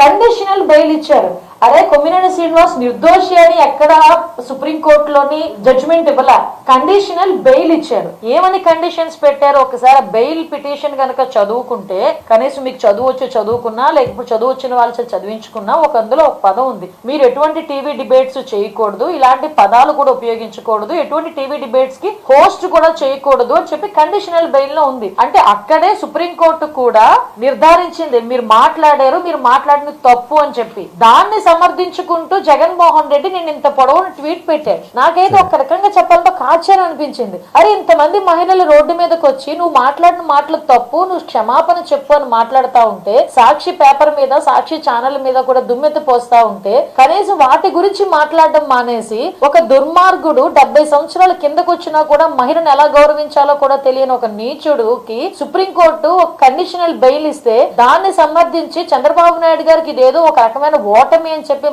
Conditional bail ఇచ్చారు. అరే కొమ్మినేని శ్రీనివాస్ నిర్దోషి అని ఎక్కడ సుప్రీంకోర్టులోని జడ్జిమెంట్ ఇవ్వలా, కండిషనల్ బెయిల్ ఇచ్చారు. ఏమని కండిషన్స్ పెట్టారు ఒకసారి బెయిల్ పిటిషన్ కనుక చదువుకుంటే, కనీసం మీకు చదువు వచ్చి చదువుకున్నా లేకపోతే చదువు వచ్చిన వాళ్ళు చదివించుకున్నా అందులో ఒక పదం ఉంది, మీరు ఎటువంటి టీవీ డిబేట్స్ చేయకూడదు, ఇలాంటి పదాలు కూడా ఉపయోగించకూడదు, ఎటువంటి టీవీ డిబేట్స్ కి హోస్ట్ కూడా చేయకూడదు అని చెప్పి కండిషనల్ బెయిల్ లో ఉంది. అంటే అక్కడే సుప్రీంకోర్టు కూడా నిర్ధారించింది మీరు మాట్లాడారు, మీరు మాట్లాడిన తప్పు అని చెప్పి. దాన్ని సమర్థించుకుంటూ జగన్మోహన్ రెడ్డి నేను ఇంత పొడవున ట్వీట్ పెట్టాడు. నాకైతే ఒక రకంగా చెప్పాలంటే ఒక ఆశ్చర్యం అనిపించింది. అరే ఇంతమంది మహిళలు రోడ్డు మీదకి వచ్చి నువ్వు మాట్లాడిన మాటలు తప్పు, నువ్వు క్షమాపణ చెప్పు అని మాట్లాడుతా ఉంటే, సాక్షి పేపర్ మీద సాక్షి ఛానల్ మీద కూడా దుమ్మెత్తి పోస్తా ఉంటే, కనీసం వాటి గురించి మాట్లాడడం మానేసి ఒక దుర్మార్గుడు 70 సంవత్సరాల కిందకు వచ్చినా కూడా మహిళను ఎలా గౌరవించాలో కూడా తెలియని ఒక నీచుడుకి సుప్రీంకోర్టు ఒక కండిషనల్ బెయిల్ ఇస్తే దాన్ని సమర్థించి చంద్రబాబు నాయుడు గారికి ఇదేదో ఒక రకమైన ఓటమి అని చెప్పి